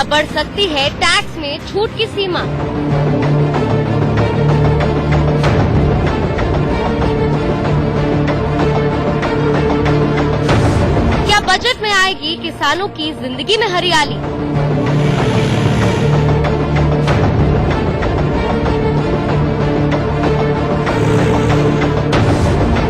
बढ़ सकती है टैक्स में छूट की सीमा? क्या बजट में आएगी किसानों की जिंदगी में हरियाली?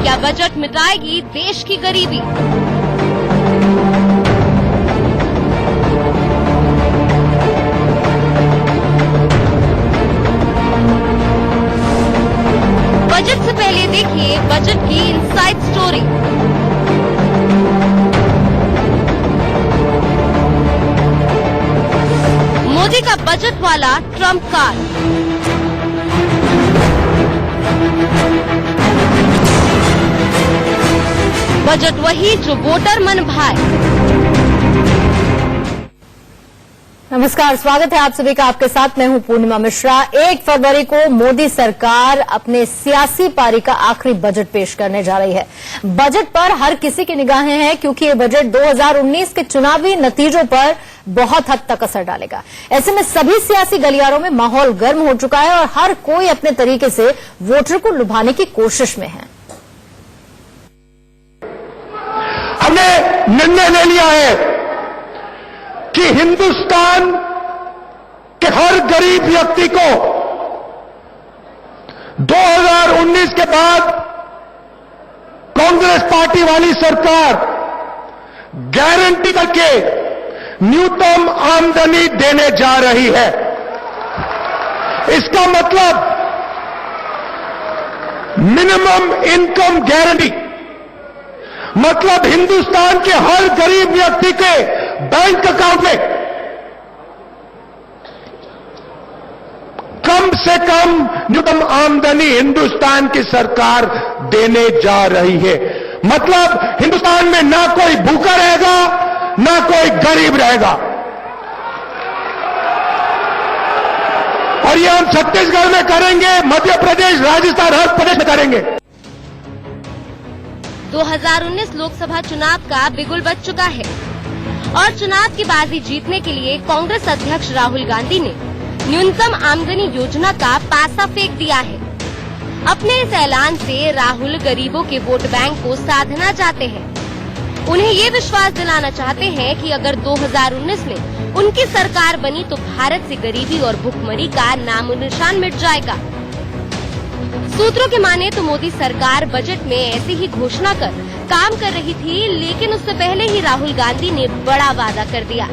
क्या बजट मिटाएगी देश की गरीबी? बजट से पहले देखिए बजट की इनसाइड स्टोरी। मोदी का बजट वाला ट्रम्प कार्ड। बजट वही जो वोटर मन भाए। नमस्कार, स्वागत है आप सभी का। आपके साथ मैं हूं पूर्णिमा मिश्रा। 1 फरवरी को मोदी सरकार अपने सियासी पारी का आखिरी बजट पेश करने जा रही है। बजट पर हर किसी की निगाहें हैं क्योंकि ये बजट 2019 के चुनावी नतीजों पर बहुत हद तक असर डालेगा। ऐसे में सभी सियासी गलियारों में माहौल गर्म हो चुका है और हर कोई अपने तरीके से वोटर को लुभाने की कोशिश में है। हमने निर्णय ले लिया है कि हिंदुस्तान के हर गरीब व्यक्ति को 2019 के बाद कांग्रेस पार्टी वाली सरकार गारंटी करके न्यूनतम आमदनी देने जा रही है। इसका मतलब मिनिमम इनकम गारंटी, मतलब हिंदुस्तान के हर गरीब व्यक्ति के बैंक अकाउंट में कम से कम न्यूनतम आमदनी हिंदुस्तान की सरकार देने जा रही है। मतलब हिंदुस्तान में ना कोई भूखा रहेगा, ना कोई गरीब रहेगा। और ये हम छत्तीसगढ़ में करेंगे, मध्य प्रदेश, राजस्थान, हर प्रदेश में करेंगे। 2019 लोकसभा चुनाव का बिगुल बज चुका है और चुनाव की बाजी जीतने के लिए कांग्रेस अध्यक्ष राहुल गांधी ने न्यूनतम आमदनी योजना का पासा फेंक दिया है। अपने इस ऐलान से राहुल गरीबों के वोट बैंक को साधना चाहते हैं। उन्हें ये विश्वास दिलाना चाहते हैं कि अगर 2019 में उनकी सरकार बनी तो भारत से गरीबी और भुखमरी का नामो निशान मिट जाएगा। सूत्रों के माने तो मोदी सरकार बजट में ऐसी ही घोषणा कर काम कर रही थी, लेकिन उससे पहले ही राहुल गांधी ने बड़ा वादा कर दिया।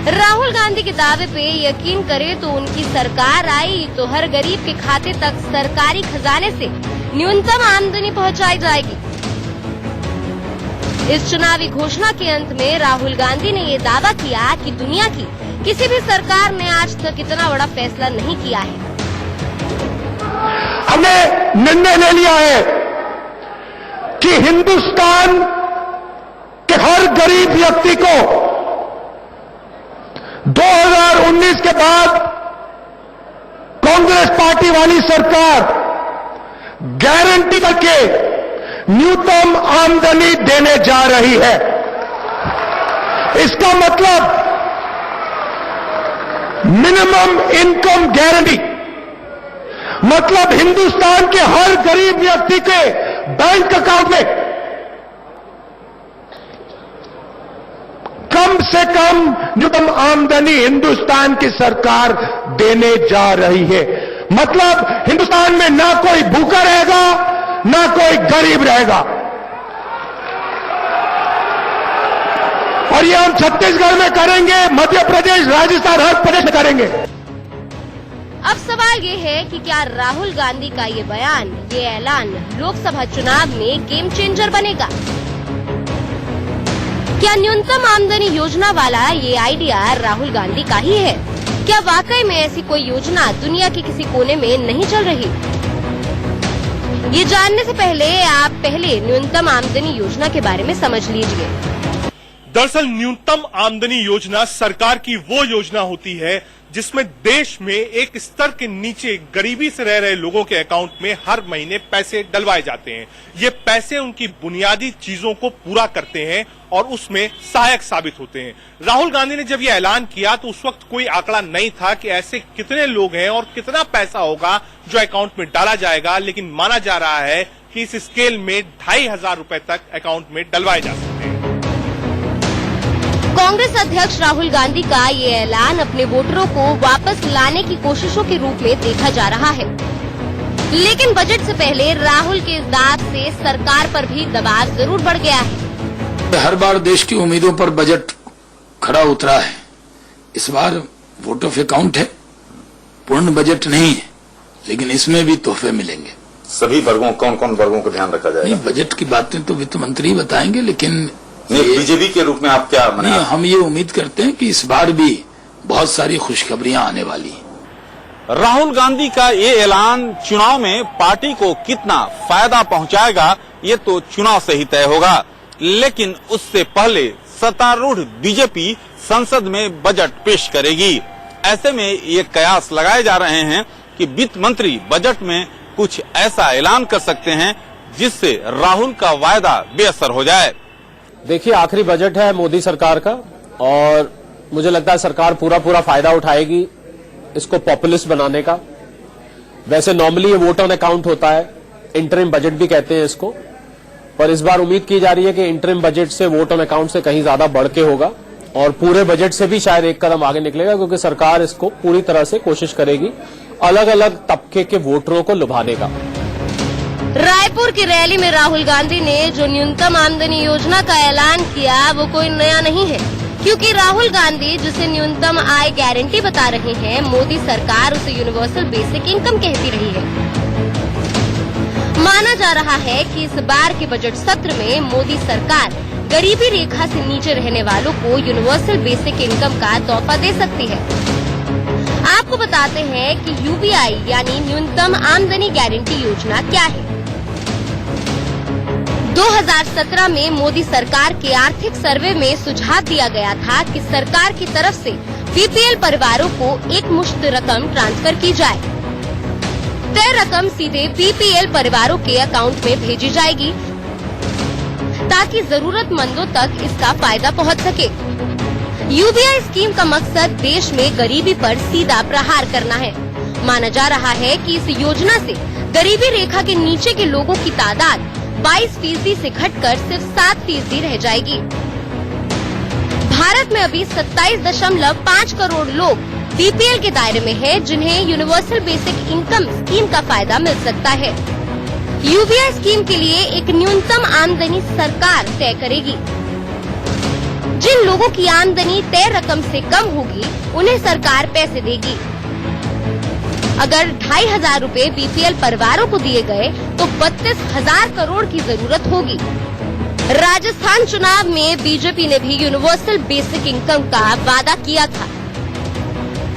राहुल गांधी के दावे पे यकीन करे तो उनकी सरकार आई तो हर गरीब के खाते तक सरकारी खजाने से न्यूनतम आमदनी पहुंचाई जाएगी। इस चुनावी घोषणा के अंत में राहुल गांधी ने ये दावा किया कि दुनिया की किसी भी सरकार ने आज तक इतना बड़ा फैसला नहीं किया है। हमने निर्णय ले लिया है कि हिंदुस्तान के हर गरीब व्यक्ति को 2019 के बाद कांग्रेस पार्टी वाली सरकार गारंटी करके न्यूनतम आमदनी देने जा रही है। इसका मतलब मिनिमम इनकम गारंटी, मतलब हिंदुस्तान के हर गरीब व्यक्ति के बैंक अकाउंट में कम से कम न्यूनतम आमदनी हिंदुस्तान की सरकार देने जा रही है। मतलब हिंदुस्तान में ना कोई भूखा रहेगा, ना कोई गरीब रहेगा। और ये हम छत्तीसगढ़ में करेंगे, मध्य प्रदेश, राजस्थान, हर प्रदेश में करेंगे। अब सवाल ये है कि क्या राहुल गांधी का ये बयान, ये ऐलान लोकसभा चुनाव में गेम चेंजर बनेगा? क्या न्यूनतम आमदनी योजना वाला ये आइडिया राहुल गांधी का ही है? क्या वाकई में ऐसी कोई योजना दुनिया के किसी कोने में नहीं चल रही? ये जानने से पहले आप पहले न्यूनतम आमदनी योजना के बारे में समझ लीजिए। दरअसल न्यूनतम आमदनी योजना सरकार की वो योजना होती है जिसमें देश में एक स्तर के नीचे गरीबी से रह रहे लोगों के अकाउंट में हर महीने पैसे डलवाए जाते हैं। ये पैसे उनकी बुनियादी चीजों को पूरा करते हैं और उसमें सहायक साबित होते हैं। राहुल गांधी ने जब यह ऐलान किया तो उस वक्त कोई आंकड़ा नहीं था कि ऐसे कितने लोग हैं और कितना पैसा होगा जो अकाउंट में डाला जाएगा, लेकिन माना जा रहा है कि इस स्केल में 2500 रुपए तक अकाउंट में डलवाए जा सकते हैं। कांग्रेस अध्यक्ष राहुल गांधी का ये ऐलान अपने वोटरों को वापस लाने की कोशिशों के रूप में देखा जा रहा है, लेकिन बजट से पहले राहुल के इस दाव से सरकार पर भी दबाव जरूर बढ़ गया है। हर बार देश की उम्मीदों पर बजट खरा उतरा है। इस बार वोट ऑफ अकाउंट है, पूर्ण बजट नहीं है, लेकिन इसमें भी तोहफे मिलेंगे। सभी वर्गों, कौन कौन वर्गों का ध्यान रखा जाएगा? नहीं, बजट की बातें तो वित्त मंत्री बताएंगे, लेकिन बीजेपी के रूप में आप क्या नहीं, हम ये उम्मीद करते हैं कि इस बार भी बहुत सारी खुशखबरियां आने वाली हैं। राहुल गांधी का ये ऐलान चुनाव में पार्टी को कितना फायदा पहुंचाएगा ये तो चुनाव से ही तय होगा, लेकिन उससे पहले सत्तारूढ़ बीजेपी संसद में बजट पेश करेगी। ऐसे में ये कयास लगाए जा रहे हैं कि वित्त मंत्री बजट में कुछ ऐसा ऐलान कर सकते हैं जिससे राहुल का वायदा बेअसर हो जाए। देखिए, आखिरी बजट है मोदी सरकार का और मुझे लगता है सरकार पूरा फायदा उठाएगी इसको पॉपुलिस्ट बनाने का। वैसे नॉर्मली ये वोट ऑन अकाउंट होता है, इंटरिम बजट भी कहते हैं इसको, पर इस बार उम्मीद की जा रही है कि इंटरिम बजट से वोट ऑन अकाउंट से कहीं ज्यादा बढ़ के होगा और पूरे बजट से भी शायद एक कदम आगे निकलेगा, क्योंकि सरकार इसको पूरी तरह से कोशिश करेगी अलग अलग तबके के वोटरों को लुभाने का। रायपुर की रैली में राहुल गांधी ने जो न्यूनतम आमदनी योजना का ऐलान किया वो कोई नया नहीं है, क्योंकि राहुल गांधी जिसे न्यूनतम आय गारंटी बता रहे हैं, मोदी सरकार उसे यूनिवर्सल बेसिक इनकम कहती रही है। माना जा रहा है कि इस बार के बजट सत्र में मोदी सरकार गरीबी रेखा से नीचे रहने वालों को यूनिवर्सल बेसिक इनकम का तोहफा दे सकती है। आपको बताते हैं कि यूबीआई यानी न्यूनतम आमदनी गारंटी योजना क्या है। 2017 में मोदी सरकार के आर्थिक सर्वे में सुझाव दिया गया था कि सरकार की तरफ से बीपीएल परिवारों को एक मुश्त रकम ट्रांसफर की जाए। तय रकम सीधे बीपीएल परिवारों के अकाउंट में भेजी जाएगी ताकि जरूरतमंदों तक इसका फायदा पहुंच सके। यूबीआई स्कीम का मकसद देश में गरीबी पर सीधा प्रहार करना है। माना जा रहा है कि इस योजना से गरीबी रेखा के नीचे के लोगों की तादाद 22% से घटकर सिर्फ 7% रह जाएगी। भारत में अभी 27.5 करोड़ लोग बीपीएल के दायरे में हैं, जिन्हें यूनिवर्सल बेसिक इनकम स्कीम का फायदा मिल सकता है। यूबीआई स्कीम के लिए एक न्यूनतम आमदनी सरकार तय करेगी। जिन लोगों की आमदनी तय रकम से कम होगी उन्हें सरकार पैसे देगी। अगर 2500 रुपए बीपीएल परिवारों को दिए गए तो 32,000 करोड़ की जरूरत होगी। राजस्थान चुनाव में बीजेपी ने भी यूनिवर्सल बेसिक इनकम का वादा किया था।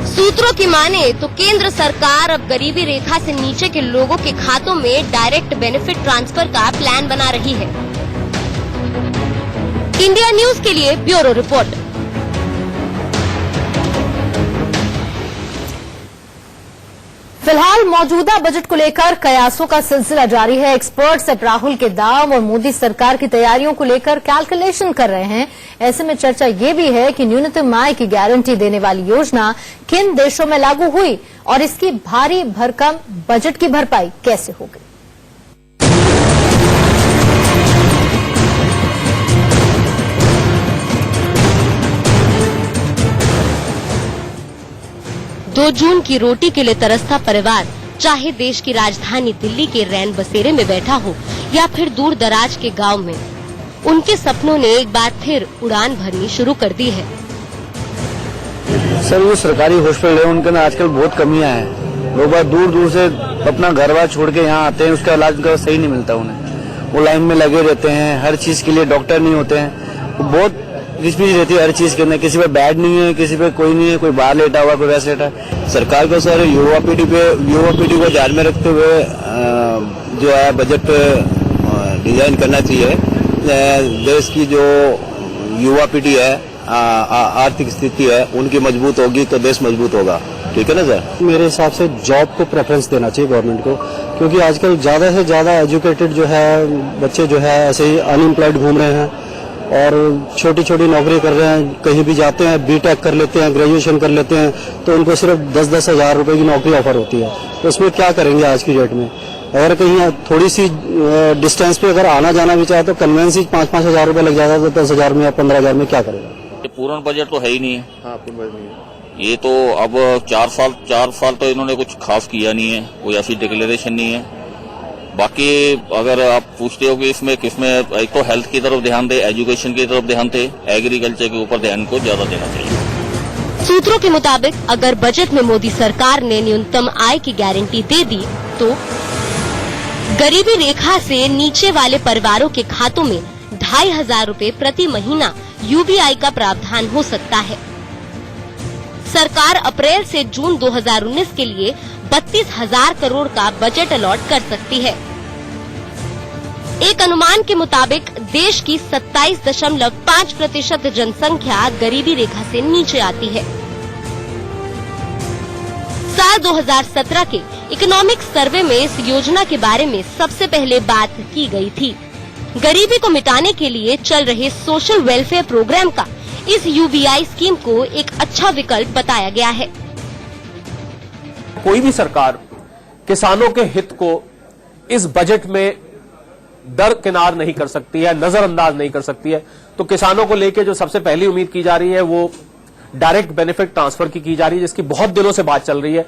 सूत्रों की माने तो केंद्र सरकार अब गरीबी रेखा से नीचे के लोगों के खातों में डायरेक्ट बेनिफिट ट्रांसफर का प्लान बना रही है। इंडिया न्यूज के लिए ब्यूरो रिपोर्ट। फिलहाल मौजूदा बजट को लेकर कयासों का सिलसिला जारी है। एक्सपर्ट्स अब राहुल के दाव और मोदी सरकार की तैयारियों को लेकर कैलकुलेशन कर रहे हैं। ऐसे में चर्चा ये भी है कि न्यूनतम आय की गारंटी देने वाली योजना किन देशों में लागू हुई और इसकी भारी भरकम बजट की भरपाई कैसे होगी। दो जून की रोटी के लिए तरसता परिवार, चाहे देश की राजधानी दिल्ली के रैन बसेरे में बैठा हो या फिर दूर दराज के गांव में, उनके सपनों ने एक बार फिर उड़ान भरनी शुरू कर दी है। सर, वो सरकारी हॉस्पिटल है, उनके अंदर आजकल बहुत कमियां हैं। लोग बात दूर दूर से अपना घर बार छोड़ के यहाँ आते हैं, उसका इलाज उनका सही नहीं मिलता उन्हें। वो लाइन में लगे रहते हैं, हर चीज के लिए डॉक्टर नहीं होते हैं। वो बहुत रिस्पीच रहती है हर चीज के अंदर। किसी पे बेड नहीं है, किसी पे कोई नहीं है, कोई बाहर लेटा हुआ, कोई वैसे लेटा है। सरकार को सर युवा पीढ़ी को ध्यान में रखते हुए जो है बजट डिजाइन करना चाहिए। देश की जो युवा पीढ़ी है, आर्थिक स्थिति है, उनकी मजबूत होगी तो देश मजबूत होगा। ठीक है ना सर? मेरे हिसाब से जॉब को प्रेफरेंस देना चाहिए गवर्नमेंट को, क्योंकि आजकल ज्यादा से ज्यादा एजुकेटेड जो है बच्चे जो है ऐसे ही अनएम्प्लॉयड घूम रहे हैं और छोटी छोटी नौकरी कर रहे हैं, कहीं भी जाते हैं बीटेक कर लेते हैं, ग्रेजुएशन कर लेते हैं, तो उनको सिर्फ 10-10 हजार रुपए की नौकरी ऑफर होती है। तो उसमें क्या करेंगे आज की डेट में? अगर कहीं थोड़ी सी डिस्टेंस पे अगर आना जाना भी चाहे तो कन्वेंस ही 5-5 हजार रुपए लग जाता है, तो 10 हजार में या 15 हजार में क्या करेगा? पूर्ण बजट तो है ही नहीं है। हाँ, पूर्ण बजट नहीं है। ये तो अब 4 साल तो इन्होंने कुछ खास किया नहीं है, कोई ऐसी डिक्लेरेशन नहीं है। बाकी अगर आप पूछते हो कि इसमें किसमें, एक तो हेल्थ की तरफ ध्यान दे, एजुकेशन की तरफ ध्यान दे, एग्रीकल्चर के ऊपर ध्यान को ज्यादा देना चाहिए। सूत्रों के मुताबिक अगर बजट में मोदी सरकार ने न्यूनतम आय की गारंटी दे दी तो गरीबी रेखा से नीचे वाले परिवारों के खातों में 2,500 रूपए प्रति महीना यूबीआई का प्रावधान हो सकता है। सरकार अप्रैल से जून 2019 के लिए 32,000 करोड़ का बजट अलॉट कर सकती है। एक अनुमान के मुताबिक देश की 27.5% जनसंख्या गरीबी रेखा से नीचे आती है। साल 2017 के इकोनॉमिक सर्वे में इस योजना के बारे में सबसे पहले बात की गई थी। गरीबी को मिटाने के लिए चल रहे सोशल वेलफेयर प्रोग्राम का इस यूबीआई स्कीम को एक अच्छा विकल्प बताया गया है। कोई भी सरकार किसानों के हित को इस बजट में दरकिनार नहीं कर सकती है, नजरअंदाज नहीं कर सकती है। तो किसानों को लेकर जो सबसे पहली उम्मीद की जा रही है वो डायरेक्ट बेनिफिट ट्रांसफर की जा रही है, जिसकी बहुत दिनों से बात चल रही है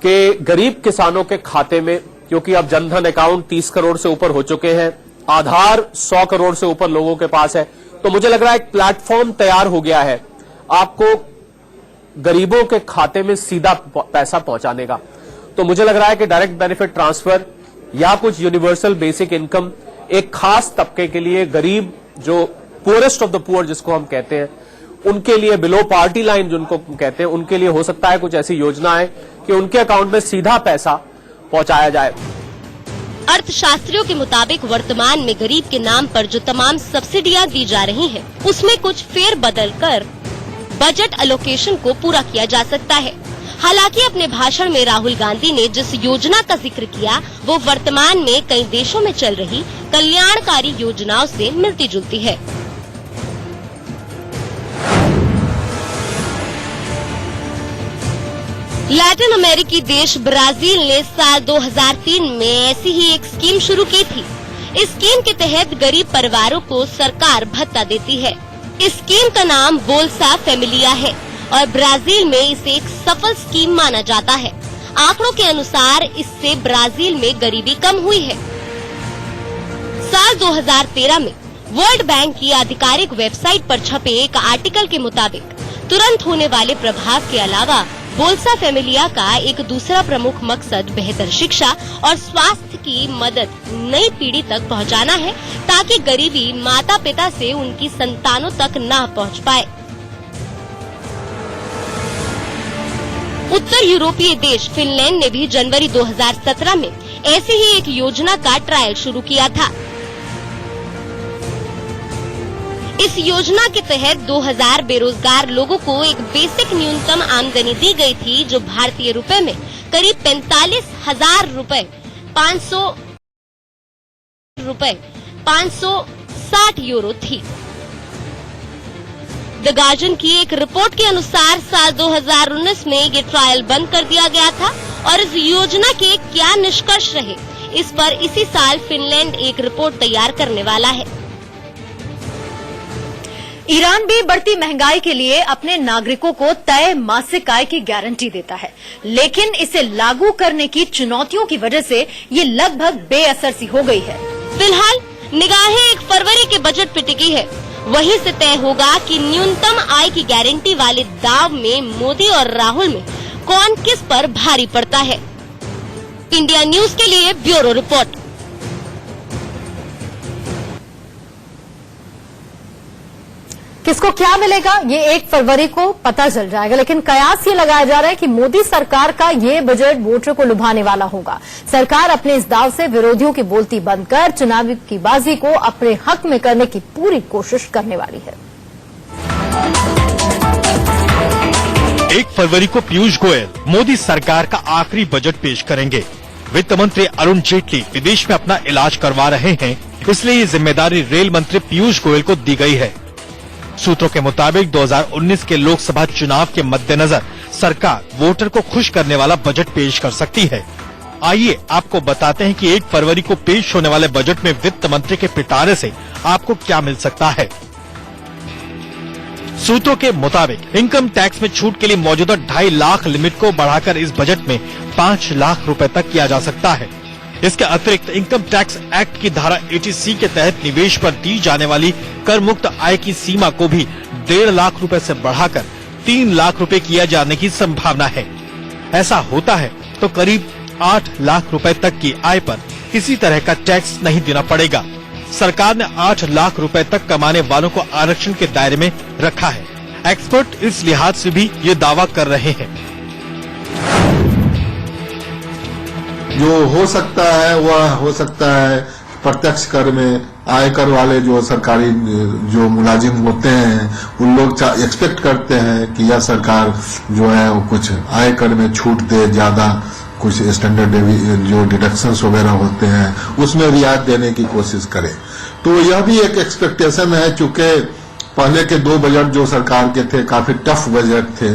कि गरीब किसानों के खाते में, क्योंकि अब जनधन अकाउंट 30 करोड़ से ऊपर हो चुके हैं, आधार 100 करोड़ से ऊपर लोगों के पास है, तो मुझे लग रहा है एक प्लेटफॉर्म तैयार हो गया है आपको गरीबों के खाते में सीधा पैसा पहुंचाने का। तो मुझे लग रहा है कि डायरेक्ट बेनिफिट ट्रांसफर या कुछ यूनिवर्सल बेसिक इनकम एक खास तबके के लिए, गरीब जो पुअरेस्ट ऑफ द पुअर जिसको हम कहते हैं, उनके लिए, बिलो पार्टी लाइन जिनको कहते हैं, उनके लिए हो सकता है कुछ ऐसी योजनाएं कि उनके अकाउंट में सीधा पैसा पहुंचाया जाए। अर्थशास्त्रियों के मुताबिक वर्तमान में गरीब के नाम पर जो तमाम सब्सिडियां दी जा रही हैं, उसमें कुछ फेर बदल कर बजट एलोकेशन को पूरा किया जा सकता है। हालांकि अपने भाषण में राहुल गांधी ने जिस योजना का जिक्र किया वो वर्तमान में कई देशों में चल रही कल्याणकारी योजनाओं से मिलती जुलती है। लैटिन अमेरिकी देश ब्राजील ने साल 2003 में ऐसी ही एक स्कीम शुरू की थी। इस स्कीम के तहत गरीब परिवारों को सरकार भत्ता देती है। इस स्कीम का नाम बोल्सा फैमिलिया है और ब्राजील में इसे एक सफल स्कीम माना जाता है। आंकड़ों के अनुसार इससे ब्राजील में गरीबी कम हुई है। साल 2013 में वर्ल्ड बैंक की आधिकारिक वेबसाइट पर छपे एक आर्टिकल के मुताबिक तुरंत होने वाले प्रभाव के अलावा बोल्सा फैमिलिया का एक दूसरा प्रमुख मकसद बेहतर शिक्षा और स्वास्थ्य की मदद नई पीढ़ी तक पहुंचाना है, ताकि गरीबी माता पिता से उनकी संतानों तक न पहुंच पाए। उत्तर यूरोपीय देश फिनलैंड ने भी जनवरी 2017 में ऐसी ही एक योजना का ट्रायल शुरू किया था। इस योजना के तहत 2000 बेरोजगार लोगों को एक बेसिक न्यूनतम आमदनी दी गई थी, जो भारतीय रुपए में करीब 45,000 रुपए 560 यूरो थी। द गार्जियन की एक रिपोर्ट के अनुसार साल 2019 में ये ट्रायल बंद कर दिया गया था और इस योजना के क्या निष्कर्ष रहे, इस पर इसी साल फिनलैंड एक रिपोर्ट तैयार करने वाला है। ईरान भी बढ़ती महंगाई के लिए अपने नागरिकों को तय मासिक आय की गारंटी देता है, लेकिन इसे लागू करने की चुनौतियों की वजह से ये लगभग बेअसर सी हो गई है। फिलहाल निगाहें 1 फरवरी के बजट पे टिकी है। वहीं से तय होगा कि न्यूनतम आय की गारंटी वाले दाव में मोदी और राहुल में कौन किस पर भारी पड़ता है। इंडिया न्यूज के लिए ब्यूरो रिपोर्ट। किसको क्या मिलेगा ये 1 फरवरी को पता चल जाएगा, लेकिन कयास ये लगाया जा रहा है कि मोदी सरकार का ये बजट वोटर को लुभाने वाला होगा। सरकार अपने इस दाव से विरोधियों की बोलती बंद कर चुनावी की बाजी को अपने हक में करने की पूरी कोशिश करने वाली है। 1 फरवरी को पीयूष गोयल मोदी सरकार का आखिरी बजट पेश करेंगे। वित्त मंत्री अरुण जेटली विदेश में अपना इलाज करवा रहे हैं, इसलिए ये जिम्मेदारी रेल मंत्री पीयूष गोयल को दी गई है। सूत्रों के मुताबिक 2019 के लोकसभा चुनाव के मद्देनजर सरकार वोटर को खुश करने वाला बजट पेश कर सकती है। आइए आपको बताते हैं कि 1 फरवरी को पेश होने वाले बजट में वित्त मंत्री के पिटारे से आपको क्या मिल सकता है। सूत्रों के मुताबिक इनकम टैक्स में छूट के लिए मौजूदा 2.5 लाख लिमिट को बढ़ाकर इस बजट में 5 लाख रुपए तक किया जा सकता है। इसके अतिरिक्त इनकम टैक्स एक्ट की धारा 80C के तहत निवेश पर दी जाने वाली कर मुक्त आय की सीमा को भी 1.5 लाख रुपए से बढ़ाकर 3 लाख रुपए किया जाने की संभावना है। ऐसा होता है तो करीब 8 लाख रुपए तक की आय पर किसी तरह का टैक्स नहीं देना पड़ेगा। सरकार ने 8 लाख रुपए तक कमाने वालों को आरक्षण के दायरे में रखा है। एक्सपर्ट इस लिहाज से भी ये दावा कर रहे हैं। जो हो सकता है वह हो सकता है प्रत्यक्ष कर में आयकर वाले जो सरकारी जो मुलाजिम होते हैं उन लोग एक्सपेक्ट करते हैं कि यह सरकार जो है वो कुछ आयकर में छूट दे, ज्यादा कुछ स्टैंडर्ड जो डिडक्शंस वगैरह होते हैं उसमें रियायत देने की कोशिश करे। तो यह भी एक एक्सपेक्टेशन है, चूंकि पहले के 2 बजट जो सरकार के थे काफी टफ बजट थे।